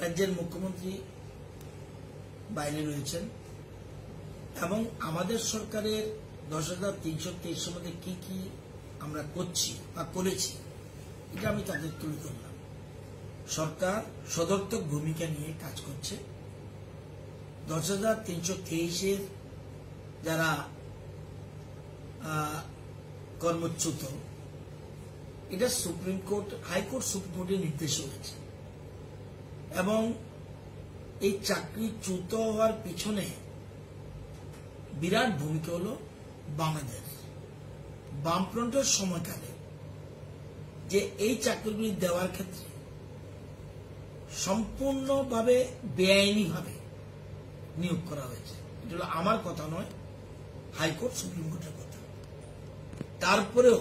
রাজ্যের মুখ্যমন্ত্রী বাইরে রয়েছেন এবং আমাদের সরকারের 10,323 মধ্যে কি কি আমরা করছি বা করেছি এটা আমি তাদের তুলে ধরলাম। সরকার সদর্থক ভূমিকা নিয়ে কাজ করছে। 10,323 যারা কর্মচ্যুত, এটা সুপ্রিম কোর্ট, হাইকোর্ট সুপ্রিম কোর্টের নির্দেশ হয়েছে এবং এই চাকরিচ্যুত হওয়ার পিছনে বিরাট ভূমিকা হল বাংলাদেশ বামফ্রন্টের সময়কালে যে এই চাকরিগুলি দেওয়ার ক্ষেত্রে সম্পূর্ণভাবে বেআইনিভাবে নিয়োগ করা হয়েছে। এটা হলো আমার কথা নয়, হাইকোর্ট সুপ্রিম কোর্টের কথা। তারপরেও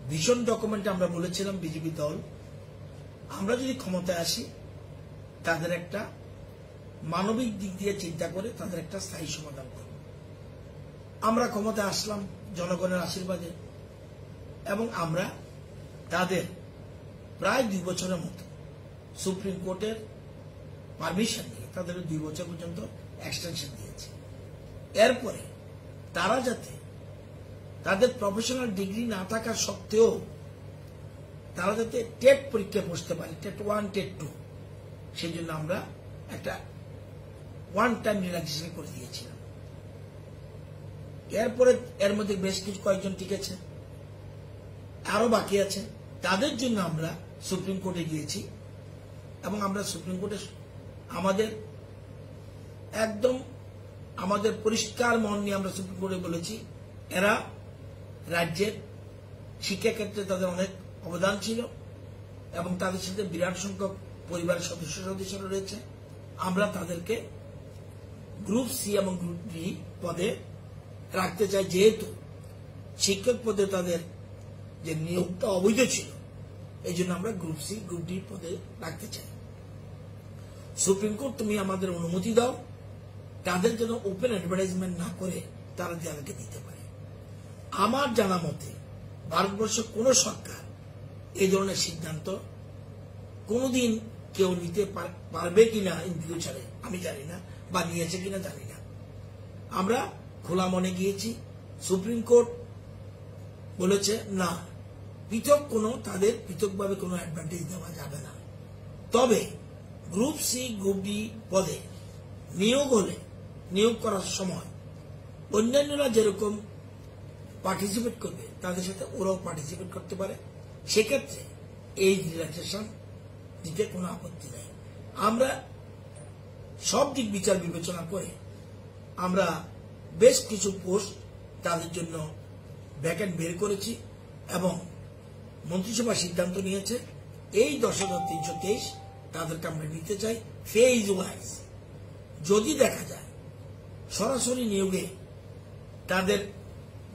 ভীষণ ডকুমেন্টে আমরা বলেছিলাম বিজেপি দল, আমরা যদি ক্ষমতায় আসি তাদের একটা মানবিক দিক দিয়ে চিন্তা করে তাদের একটা স্থায়ী সমাধান করব। আমরা ক্ষমতায় আসলাম জনগণের আশীর্বাদে এবং আমরা তাদের প্রায় 2 বছরের মতো সুপ্রিম কোর্টের পারমিশন নিয়ে তাদের 2 বছর পর্যন্ত এক্সটেনশন দিয়েছে। এরপরে তারা যাতে তাদের প্রফেশনাল ডিগ্রি না থাকা সত্ত্বেও তারা যাতে টেট পরীক্ষা বসতে পারে, টেট 1 টেট 2, সেই জন্য আমরা একটা ওয়ান টাইম রিল্যাক্সেশন করে দিয়েছিলাম। এরপরে এর মধ্যে বেশ কিছু কয়েকজন টিকেছে, আরো বাকি আছে, তাদের জন্য আমরা সুপ্রিম কোর্টে গিয়েছি এবং আমরা সুপ্রিম কোর্টে আমাদের একদম আমাদের পরিষ্কার মন নিয়ে আমরা সুপ্রিম কোর্টে বলেছি এরা রাজ্যের শিক্ষাক্ষেত্রে তাদের অনেক অবদান ছিল এবং তাদের সাথে বিরাট সংখ্যক পরিবারের সদস্যরা রয়েছে। আমরা তাদেরকে গ্রুপ সি এবং গ্রুপ ডি পদে রাখতে চাই, যেহেতু শিক্ষক পদে তাদের যে নিয়োগটা অবৈধ ছিল, এই জন্য আমরা গ্রুপ সি গ্রুপ ডি পদে রাখতে চাই। সুপ্রিম কোর্ট তুমি আমাদের অনুমতি দাও, তাদের যেন ওপেন অ্যাডভার্টাইজমেন্ট না করে তারা যাদেরকে দিতে পারে। আমার জানা মতে ভারতবর্ষের কোন সরকার এই ধরনের সিদ্ধান্ত কোনদিন কেউ নিতে পারবে কিনা ইন ফিউচারে আমি জানি না, বা নিয়েছে কিনা জানি না। আমরা খোলা মনে গিয়েছি, সুপ্রিম কোর্ট বলেছে না, তাদের পৃথকভাবে কোনো অ্যাডভান্টেজ দেওয়া যাবে না। তবে গ্রুপ সি গ্রুপ ডি পদে নিয়োগ হলে নিয়োগ করার সময় অন্যান্যরা যেরকম পার্টিসিপেট করবে তাদের সাথে ওরাও পার্টিসিপেট করতে পারে, সেক্ষেত্রে এই রিল্যাক্সেশন দিতে কোনো আপত্তি নেই। আমরা সব দিক বিচার বিবেচনা করে আমরা বেশ কিছু পোস্ট তাদের জন্য ভ্যাকেন্ট বের করেছি এবং মন্ত্রিসভা সিদ্ধান্ত নিয়েছে এই 10,323 তাদেরকে আমরা নিতে চাই ফেজ ওয়াইজ। যদি দেখা যায় সরাসরি নিয়োগে তাদের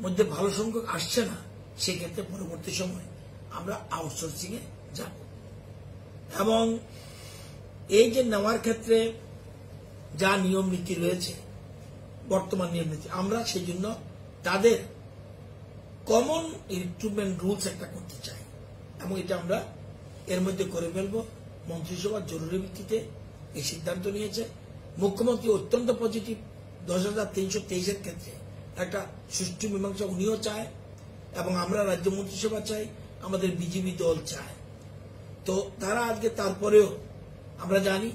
মধ্যে ভালো সংখ্যক আসছে না, সেক্ষেত্রে পরবর্তী সময় আমরা আউটসোর্সিং এ যাব এবং এই যে নেওয়ার ক্ষেত্রে যা নিয়ম নীতি রয়েছে, বর্তমান নিয়ম নীতি, আমরা সেই জন্য তাদের কমন রিক্রুটমেন্ট রুলস একটা করতে চাই এবং এটা আমরা এর মধ্যে করে ফেলব। মন্ত্রিসভার জরুরি ভিত্তিতে এই সিদ্ধান্ত নিয়েছে। মুখ্যমন্ত্রী অত্যন্ত পজিটিভ, 10,323 ক্ষেত্রে একটা সুষ্ঠু মীমাংসা উনিও চায় এবং আমরা রাজ্য মন্ত্রিসভা চাই, আমাদের বিজেপি দল চায়। তো তারা আজকে তারপরেও আমরা জানি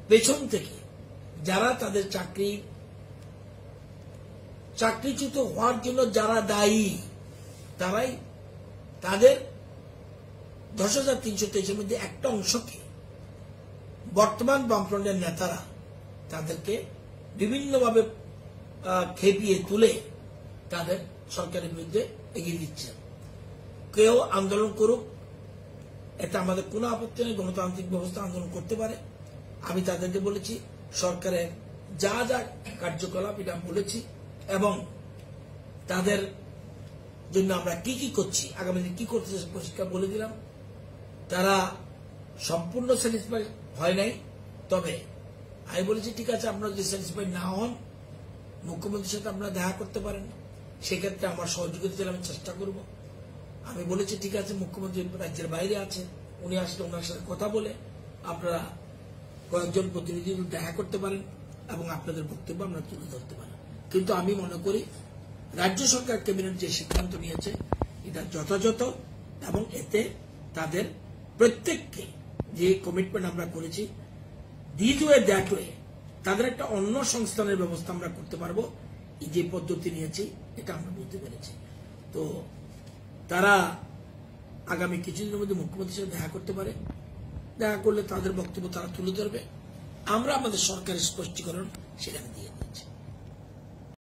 পেছন থেকে যারা তাদের চাকরিচ্যুত হওয়ার জন্য যারা দায়ী, তারাই তাদের 10,323 মধ্যে একটা অংশকে বর্তমান বামফ্রন্টের নেতারা তাদেরকে বিভিন্নভাবে খেপিয়ে তুলে তাদের সরকারের বিরুদ্ধে এগিয়ে দিচ্ছে। কেউ আন্দোলন করুক, এটা আমাদের কোনো আপত্তি নেই, গণতান্ত্রিক ব্যবস্থা আন্দোলন করতে পারে। আমি তাদেরকে বলেছি সরকারের যা যা কার্যকলাপ এটা বলেছি এবং তাদের জন্য আমরা কি কি করছি, আগামী দিন কি করতে পরিষ্কার বলে দিলাম। তারা সম্পূর্ণ স্যাটিসফাই হয় নাই, তবে আমি বলেছি ঠিক আছে, আপনারা যদি স্যাটিসফাই না হন মুখ্যমন্ত্রীর সাথে আপনারা দেখা করতে পারেন, সেক্ষেত্রে আমার সহযোগিতা দিলে আমি চেষ্টা করব। আমি বলেছি ঠিক আছে, মুখ্যমন্ত্রী রাজ্যের বাইরে আছে, উনি আসলে ওনার সাথে কথা বলে আপনারা কয়েকজন প্রতিনিধি দেখা করতে পারেন এবং আপনাদের বক্তব্য আমরা তুলে ধরতে পারেন। কিন্তু আমি মনে করি রাজ্য সরকার ক্যাবিনেট যে সিদ্ধান্ত নিয়েছে এটা যথাযথ এবং এতে তাদের প্রত্যেককে যে কমিটমেন্ট আমরা করেছি দিস ওয়ে দ্যাট ওয়ে তাদের একটা অন্য সংস্থানের ব্যবস্থা আমরা করতে পারবো। এই যে পদ্ধতি নিয়েছি এটা আমরা বুঝতে পেরেছি। তো তারা আগামী কিছুদিনের মধ্যে মুখ্যমন্ত্রীর সাথে দেখা করতে পারে, দেখা করলে তাদের বক্তব্য তারা তুলে ধরবে, আমরা আমাদের সরকারের স্পষ্টীকরণ সেখানে দিয়ে দিচ্ছি।